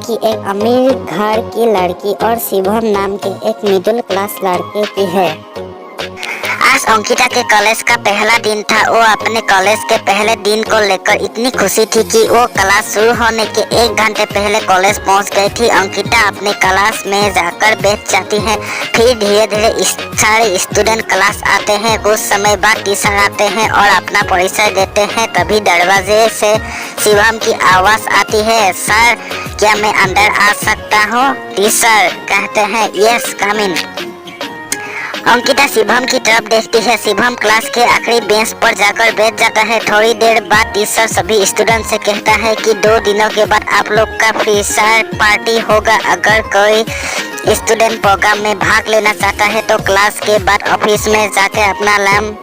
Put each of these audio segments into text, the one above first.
की एक अमीर घर की लड़की और शिवम नाम के एक मिडिल क्लास लड़के की है। आज अंकिता के कॉलेज का पहला दिन था। वो अपने कॉलेज के पहले दिन को लेकर इतनी खुशी थी कि वो क्लास शुरू होने के 1 घंटे पहले कॉलेज पहुंच गई थी। अंकिता अपने क्लास में जाकर बैठ जाती है। फिर धीरे धीरे सारे स्टूडेंट क्लास आते हैं। कुछ समय बाद टीचर आते हैं और अपना परिचय देते हैं। तभी दरवाजे से शिवम की आवाज आती है, सर क्या मैं अंदर आ सकता हूँ? टीचर कहते हैं, यस कम इन। अंकिता शिवम की तरफ देखती है। शिवम क्लास के आखिरी बेंच पर जाकर बैठ जाता है। थोड़ी देर बाद टीचर सभी स्टूडेंट से कहता है कि 2 दिनों के बाद आप लोग का फ्रेशर पार्टी होगा। अगर कोई स्टूडेंट प्रोग्राम में भाग लेना चाहता है तो क्लास के बाद ऑफिस में जाकर अपना नाम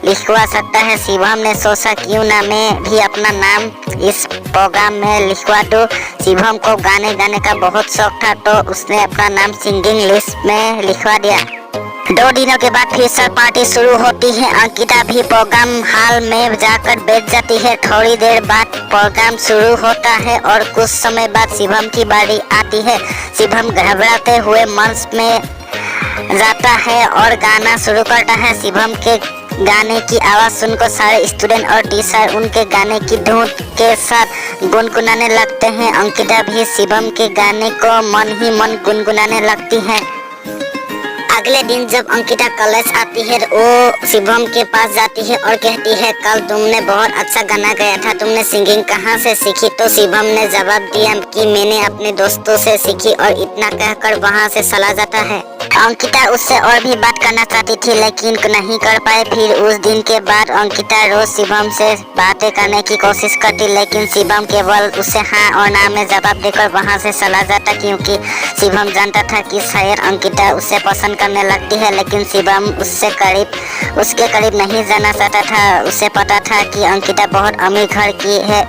लिखवा सकता है। शिवम ने सोचा क्यों ना मैं भी अपना नाम इस प्रोग्राम में लिखवा दूं। शिवम को गाने गाने का बहुत शौक था तो उसने अपना नाम सिंगिंग लिस्ट में लिखवा दिया। 2 दिनों के बाद फ्रेशर पार्टी शुरू होती है। अंकिता भी प्रोग्राम हॉल में जाकर बैठ जाती है। थोड़ी देर बाद प्रोग्राम शुरू होता है और कुछ समय बाद शिवम की बारी आती है। शिवम घबराते हुए मंच में जाता है और गाना शुरू करता है। शिवम के गाने की आवाज सुनकर सारे स्टूडेंट और टीचर उनके गाने की धुन के साथ गुनगुनाने लगते हैं। अंकिता भी शिवम के गाने को मन ही मन गुनगुनाने लगती है। अगले दिन जब अंकिता कॉलेज आती है वो शिवम के पास जाती है और कहती है, कल तुमने बहुत अच्छा गाना गाया था, तुमने सिंगिंग कहाँ से सीखी? तो शिवम ने जवाब दिया कि मैंने अपने दोस्तों से सीखी और इतना कहकर वहाँ से चला जाता है। अंकिता उससे और भी बात करना चाहती थी लेकिन नहीं कर पाए। फिर उस दिन के बाद अंकिता रोज शिवम से बातें करने की कोशिश करती लेकिन शिवम केवल उसे हाँ और ना में जवाब देकर वहाँ से चला जाता, क्योंकि शिवम जानता था कि शायद अंकिता उसे पसंद करने लगती है। लेकिन शिवम उसके करीब नहीं जाना चाहता था। उसे पता था कि अंकिता बहुत अमीर घर की है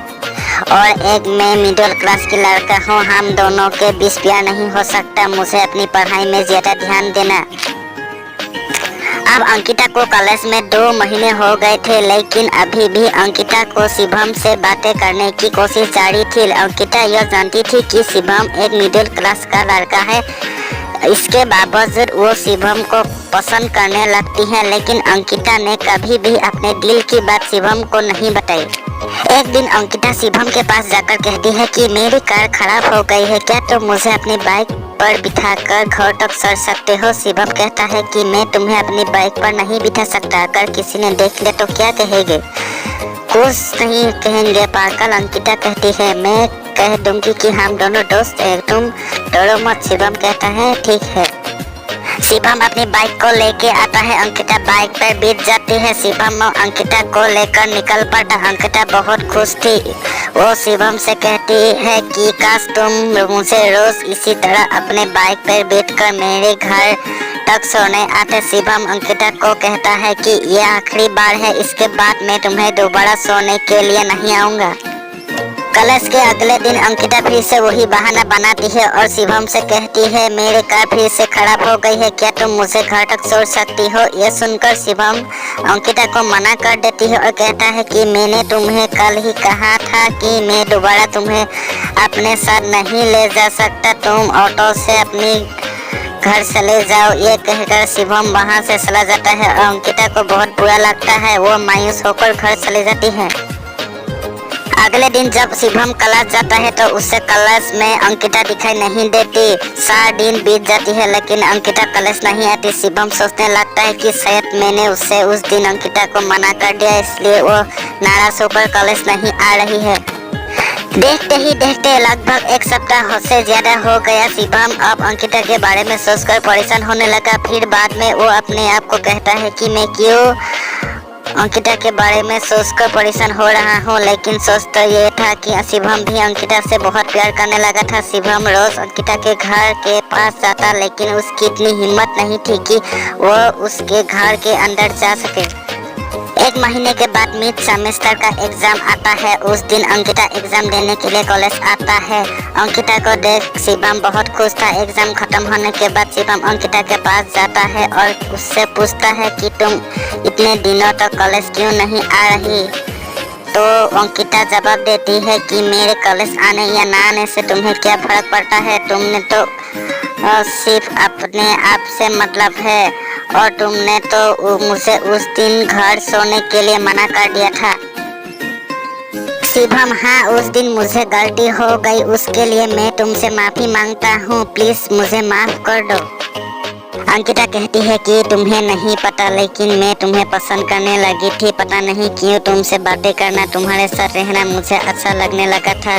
और एक मैं मिडिल क्लास की लड़का हूँ। हम दोनों के बीच प्यार नहीं हो सकता। मुझे अपनी पढ़ाई में ज्यादा ध्यान देना। अब अंकिता को कॉलेज में 2 महीने हो गए थे लेकिन अभी भी अंकिता को शिवम से बातें करने की कोशिश जारी थी। अंकिता यह जानती थी कि शिवम एक मिडिल क्लास का लड़का है। इसके बावजूद वो शिवम को पसंद करने लगती है लेकिन अंकिता ने कभी भी अपने दिल की बात शिवम को नहीं बताई। एक दिन अंकिता शिवम के पास जाकर कहती है कि मेरी कार खराब हो गई है, क्या तुम मुझे अपनी बाइक पर बिठाकर घर तक चल सकते हो? शिवम कहता है कि मैं तुम्हें अपनी बाइक पर नहीं बिठा सकता। अगर किसी ने देख लिया तो क्या कहेंगे? कुछ नहीं कहेंगे पागल। अंकिता कहती है, मैं कह दूंगी कि हम दोनों दोस्त हैं, तुम डरो मत। शिवम कहता है ठीक है। शिवम अपनी बाइक को लेके आता है। अंकिता बाइक पर बैठ जाती है। शिवम अंकिता को लेकर निकल पड़ता। अंकिता बहुत खुश थी। वो शिवम से कहती है कि काश तुम मुझे रोज इसी तरह अपने बाइक पर बैठकर मेरे घर तक सोने आते। शिवम अंकिता को कहता है कि यह आखिरी बार है, इसके बाद मैं तुम्हें दोबारा सोने के लिए नहीं आऊँगा। कॉलेज के अगले दिन अंकिता फिर से वही बहाना बनाती है और शिवम से कहती है, मेरी कार फिर से खराब हो गई है, क्या तुम मुझे घर तक छोड़ सकती हो? यह सुनकर शिवम अंकिता को मना कर देती है और कहता है कि मैंने तुम्हें कल ही कहा था कि मैं दोबारा तुम्हें अपने साथ नहीं ले जा सकता। तुम ऑटो से अपनी घर चले जाओ। ये कहकर शिवम वहाँ से चला जाता है और अंकिता को बहुत बुरा लगता है। वो मायूस होकर घर चली जाती है। अगले दिन जब शिवम क्लास जाता है तो उससे क्लास में अंकिता दिखाई नहीं देती। 4 दिन बीत जाती है लेकिन अंकिता क्लास नहीं आती। शिवम सोचने लगता है कि शायद मैंने उससे उस दिन अंकिता को मना कर दिया, इसलिए वो नाराज होकर क्लास नहीं आ रही है। देखते ही देखते लगभग 1 सप्ताह से ज्यादा हो गया। शिवम अब अंकिता के बारे में सोचकर परेशान होने लगा। फिर बाद में वो अपने आप को कहता है कि मैं क्यों अंकिता के बारे में सोचकर परेशान हो रहा हूँ। लेकिन सोच तो ये था कि शिवम भी अंकिता से बहुत प्यार करने लगा था। शिवम रोज अंकिता के घर के पास जाता लेकिन उसकी इतनी हिम्मत नहीं थी कि वो उसके घर के अंदर जा सके। 1 महीने के बाद मिड सेमेस्टर का एग्जाम आता है। उस दिन अंकिता एग्जाम देने के लिए कॉलेज आता है। अंकिता को देख शिवम बहुत खुश था। एग्जाम खत्म होने के बाद शिवम अंकिता के पास जाता है और उससे पूछता है कि तुम इतने दिनों तक कॉलेज क्यों नहीं आ रही? तो अंकिता जवाब देती है कि मेरे कॉलेज आने या ना आने से तुम्हें क्या फर्क पड़ता है, तुमने तो सिर्फ अपने आप से मतलब है, और तुमने तो मुझे उस दिन घर सोने के लिए मना कर दिया था। शिवम, हाँ उस दिन मुझे गलती हो गई, उसके लिए मैं तुमसे माफी मांगता हूँ, प्लीज मुझे माफ कर दो। अंकिता कहती है कि तुम्हें नहीं पता, लेकिन मैं तुम्हें पसंद करने लगी थी, पता नहीं क्यों तुमसे बातें करना, तुम्हारे साथ रहना मुझे अच्छा लगने लगा था,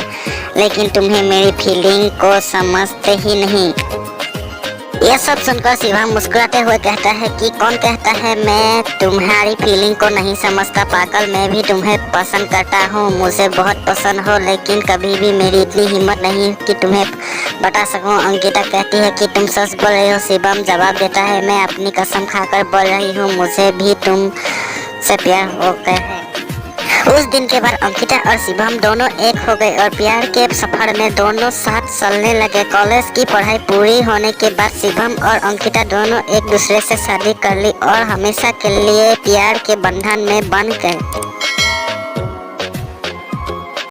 लेकिन तुम्हें मेरी फीलिंग को समझते ही नहीं। यह सब सुनकर शिवम मुस्कुराते हुए कहता है कि कौन कहता है मैं तुम्हारी फीलिंग को नहीं समझता पागल, मैं भी तुम्हें पसंद करता हूँ, मुझे बहुत पसंद हो, लेकिन कभी भी मेरी इतनी हिम्मत नहीं कि तुम्हें बता सकूं। अंकिता कहती है कि तुम सच बोल रही हो। शिवम जवाब देता है मैं अपनी कसम खाकर बोल रही हूँ, मुझे भी तुमसे प्यार हो गया है। उस दिन के बाद अंकिता और शिवम दोनों एक हो गए और प्यार के सफर में दोनों साथ चलने लगे। कॉलेज की पढ़ाई पूरी होने के बाद शिवम और अंकिता दोनों एक दूसरे से शादी कर ली और हमेशा के लिए प्यार के बंधन में बंध गए।